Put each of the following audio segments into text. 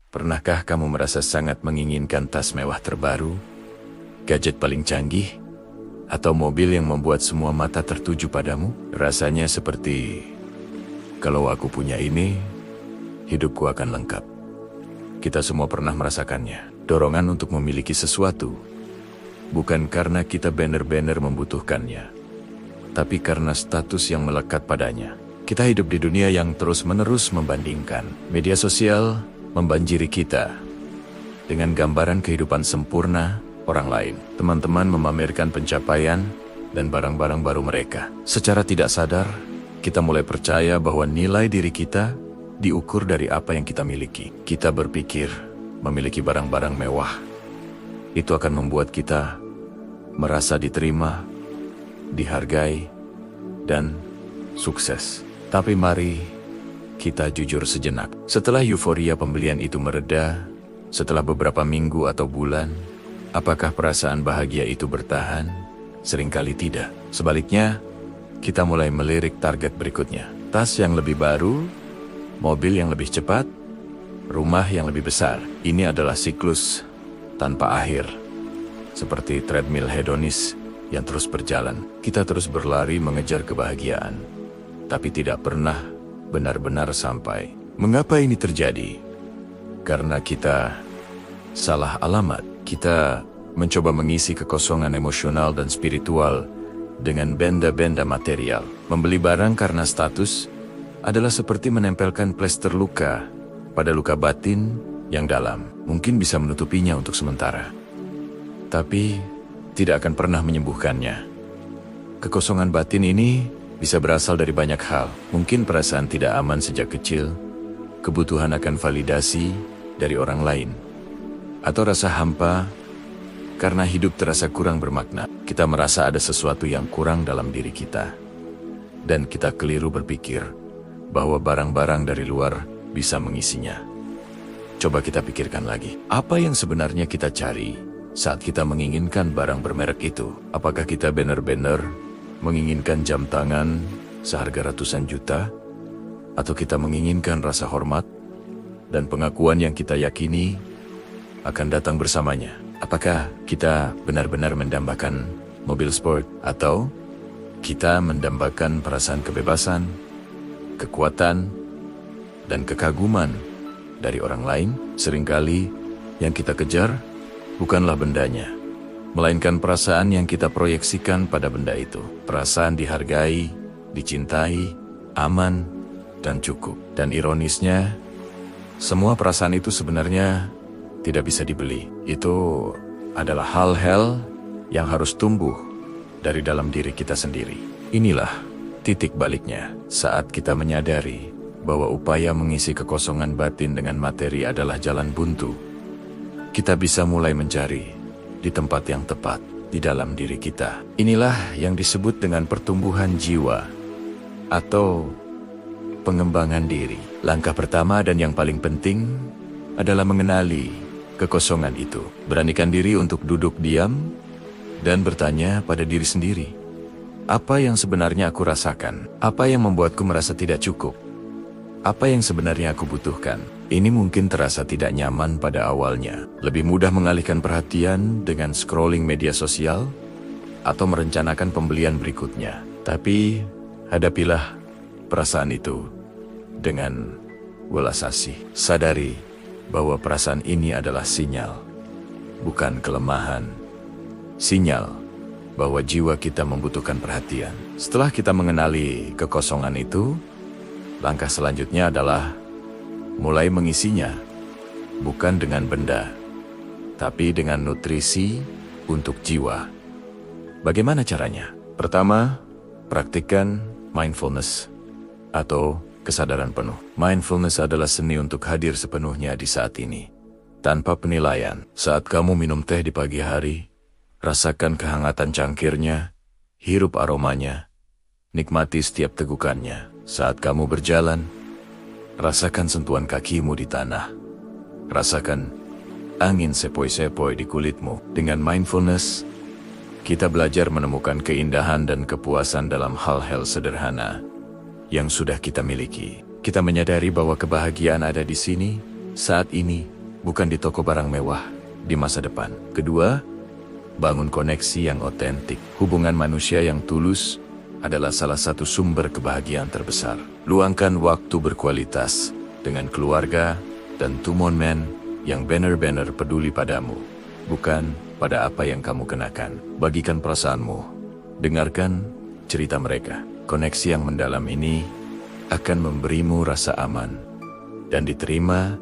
Pernahkah kamu merasa sangat menginginkan tas mewah terbaru, gadget paling canggih, atau mobil yang membuat semua mata tertuju padamu? Rasanya seperti, kalau aku punya ini, hidupku akan lengkap. Kita semua pernah merasakannya. Dorongan untuk memiliki sesuatu, bukan karena kita benar-benar membutuhkannya, tapi karena status yang melekat padanya. Kita hidup di dunia yang terus-menerus membandingkan. Media sosial membanjiri kita dengan gambaran kehidupan sempurna orang lain. Teman-teman memamerkan pencapaian dan barang-barang baru mereka. Secara tidak sadar, kita mulai percaya bahwa nilai diri kita diukur dari apa yang kita miliki. Kita berpikir memiliki barang-barang mewah itu akan membuat kita merasa diterima, dihargai, dan sukses. Tapi mari kita jujur sejenak. Setelah euforia pembelian itu mereda, setelah beberapa minggu atau bulan, apakah perasaan bahagia itu bertahan? Seringkali tidak. Sebaliknya, kita mulai melirik target berikutnya. Tas yang lebih baru, mobil yang lebih cepat, rumah yang lebih besar. Ini adalah siklus tanpa akhir. Seperti treadmill hedonis yang terus berjalan. Kita terus berlari mengejar kebahagiaan, tapi tidak pernah benar-benar sampai. Mengapa ini terjadi? Karena kita salah alamat. Kita mencoba mengisi kekosongan emosional dan spiritual dengan benda-benda material. Membeli barang karena status adalah seperti menempelkan plester luka pada luka batin yang dalam. Mungkin bisa menutupinya untuk sementara, tapi tidak akan pernah menyembuhkannya. Kekosongan batin ini bisa berasal dari banyak hal. Mungkin perasaan tidak aman sejak kecil, kebutuhan akan validasi dari orang lain, atau rasa hampa karena hidup terasa kurang bermakna. Kita merasa ada sesuatu yang kurang dalam diri kita, dan kita keliru berpikir bahwa barang-barang dari luar bisa mengisinya. Coba kita pikirkan lagi, apa yang sebenarnya kita cari saat kita menginginkan barang bermerek itu? Apakah kita benar-benar menginginkan jam tangan seharga ratusan juta? Atau kita menginginkan rasa hormat dan pengakuan yang kita yakini akan datang bersamanya? Apakah kita benar-benar mendambakan mobil sport? Atau kita mendambakan perasaan kebebasan, kekuatan, dan kekaguman dari orang lain? Seringkali yang kita kejar bukanlah bendanya, melainkan perasaan yang kita proyeksikan pada benda itu. Perasaan dihargai, dicintai, aman, dan cukup. Dan ironisnya, semua perasaan itu sebenarnya tidak bisa dibeli. Itu adalah hal-hal yang harus tumbuh dari dalam diri kita sendiri. Inilah titik baliknya saat kita menyadari bahwa upaya mengisi kekosongan batin dengan materi adalah jalan buntu. Kita bisa mulai mencari di tempat yang tepat, di dalam diri kita. Inilah yang disebut dengan pertumbuhan jiwa atau pengembangan diri. Langkah pertama dan yang paling penting adalah mengenali kekosongan itu. Beranikan diri untuk duduk diam dan bertanya pada diri sendiri, apa yang sebenarnya aku rasakan? Apa yang membuatku merasa tidak cukup? Apa yang sebenarnya aku butuhkan? Ini mungkin terasa tidak nyaman pada awalnya. Lebih mudah mengalihkan perhatian dengan scrolling media sosial atau merencanakan pembelian berikutnya. Tapi hadapilah perasaan itu dengan welas asih. Sadari bahwa perasaan ini adalah sinyal, bukan kelemahan. Sinyal bahwa jiwa kita membutuhkan perhatian. Setelah kita mengenali kekosongan itu, langkah selanjutnya adalah mulai mengisinya, bukan dengan benda, tapi dengan nutrisi untuk jiwa. Bagaimana caranya? Pertama, praktikkan mindfulness atau kesadaran penuh. Mindfulness adalah seni untuk hadir sepenuhnya di saat ini, tanpa penilaian. Saat kamu minum teh di pagi hari, rasakan kehangatan cangkirnya, hirup aromanya, nikmati setiap tegukannya. Saat kamu berjalan, rasakan sentuhan kakimu di tanah. Rasakan angin sepoi-sepoi di kulitmu. Dengan mindfulness, kita belajar menemukan keindahan dan kepuasan dalam hal-hal sederhana yang sudah kita miliki. Kita menyadari bahwa kebahagiaan ada di sini, saat ini, bukan di toko barang mewah di masa depan. Kedua, bangun koneksi yang otentik. Hubungan manusia yang tulus adalah salah satu sumber kebahagiaan terbesar. Luangkan waktu berkualitas dengan keluarga dan teman yang benar-benar peduli padamu, bukan pada apa yang kamu kenakan. Bagikan perasaanmu, dengarkan cerita mereka. Koneksi yang mendalam ini akan memberimu rasa aman dan diterima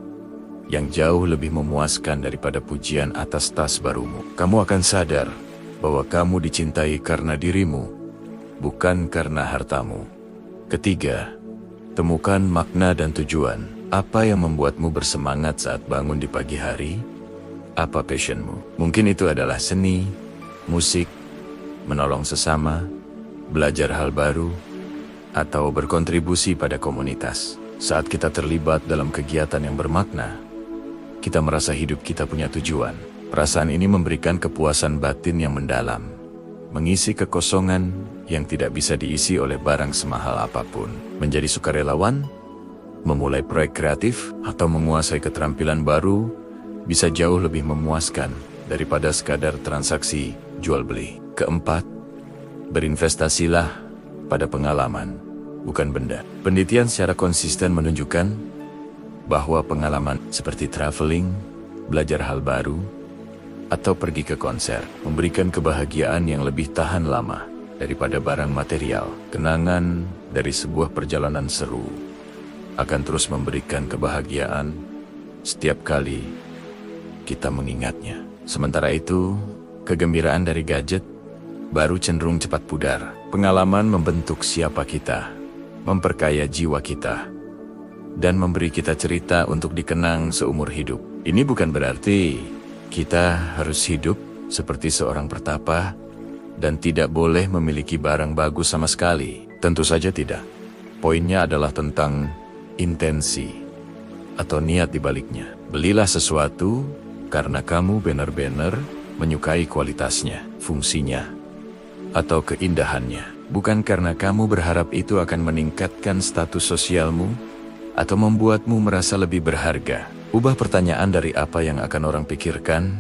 yang jauh lebih memuaskan daripada pujian atas tas barumu. Kamu akan sadar bahwa kamu dicintai karena dirimu, bukan karena hartamu. Ketiga, temukan makna dan tujuan. Apa yang membuatmu bersemangat saat bangun di pagi hari? Apa passionmu? Mungkin itu adalah seni, musik, menolong sesama, belajar hal baru, atau berkontribusi pada komunitas. Saat kita terlibat dalam kegiatan yang bermakna, kita merasa hidup kita punya tujuan. Perasaan ini memberikan kepuasan batin yang mendalam, mengisi kekosongan yang tidak bisa diisi oleh barang semahal apapun. Menjadi sukarelawan, memulai proyek kreatif, atau menguasai keterampilan baru bisa jauh lebih memuaskan daripada sekadar transaksi jual-beli. Keempat, berinvestasilah pada pengalaman, bukan benda. Penelitian secara konsisten menunjukkan bahwa pengalaman seperti traveling, belajar hal baru, atau pergi ke konser memberikan kebahagiaan yang lebih tahan lama daripada barang material. Kenangan dari sebuah perjalanan seru akan terus memberikan kebahagiaan setiap kali kita mengingatnya. Sementara itu, kegembiraan dari gadget baru cenderung cepat pudar. Pengalaman membentuk siapa kita, memperkaya jiwa kita, dan memberi kita cerita untuk dikenang seumur hidup. Ini bukan berarti kita harus hidup seperti seorang pertapa dan tidak boleh memiliki barang bagus sama sekali. Tentu saja tidak. Poinnya adalah tentang intensi atau niat di baliknya. Belilah sesuatu karena kamu benar-benar menyukai kualitasnya, fungsinya, atau keindahannya. Bukan karena kamu berharap itu akan meningkatkan status sosialmu atau membuatmu merasa lebih berharga. Ubah pertanyaan dari apa yang akan orang pikirkan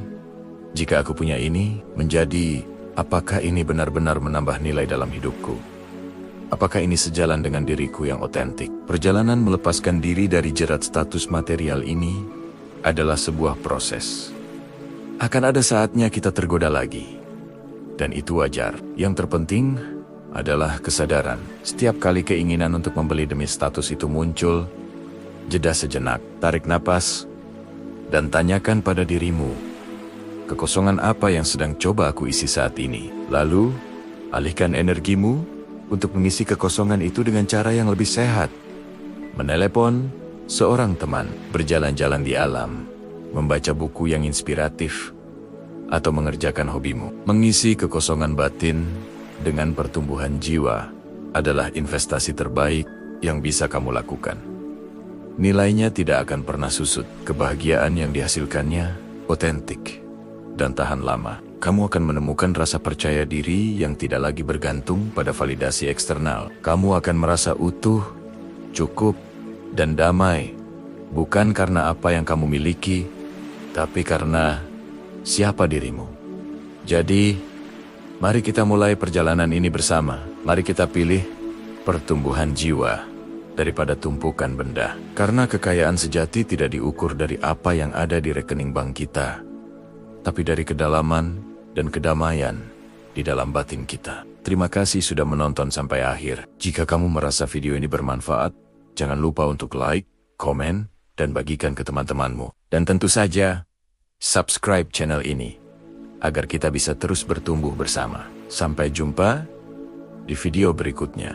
jika aku punya ini menjadi apakah ini benar-benar menambah nilai dalam hidupku? Apakah ini sejalan dengan diriku yang otentik? Perjalanan melepaskan diri dari jerat status material ini adalah sebuah proses. Akan ada saatnya kita tergoda lagi. Dan itu wajar. Yang terpenting adalah kesadaran. Setiap kali keinginan untuk membeli demi status itu muncul, jeda sejenak, tarik napas, dan tanyakan pada dirimu, kekosongan apa yang sedang coba aku isi saat ini? Lalu, alihkan energimu untuk mengisi kekosongan itu dengan cara yang lebih sehat. Menelepon seorang teman, berjalan-jalan di alam, membaca buku yang inspiratif, atau mengerjakan hobimu. Mengisi kekosongan batin dengan pertumbuhan jiwa adalah investasi terbaik yang bisa kamu lakukan. Nilainya tidak akan pernah susut. Kebahagiaan yang dihasilkannya otentik dan tahan lama. Kamu akan menemukan rasa percaya diri yang tidak lagi bergantung pada validasi eksternal. Kamu akan merasa utuh, cukup, dan damai, bukan karena apa yang kamu miliki, tapi karena siapa dirimu. Jadi, mari kita mulai perjalanan ini bersama. Mari kita pilih pertumbuhan jiwa daripada tumpukan benda. Karena kekayaan sejati tidak diukur dari apa yang ada di rekening bank kita, tapi dari kedalaman dan kedamaian di dalam batin kita. Terima kasih sudah menonton sampai akhir. Jika kamu merasa video ini bermanfaat, jangan lupa untuk like, komen, dan bagikan ke teman-temanmu. Dan tentu saja, subscribe channel ini, agar kita bisa terus bertumbuh bersama. Sampai jumpa di video berikutnya.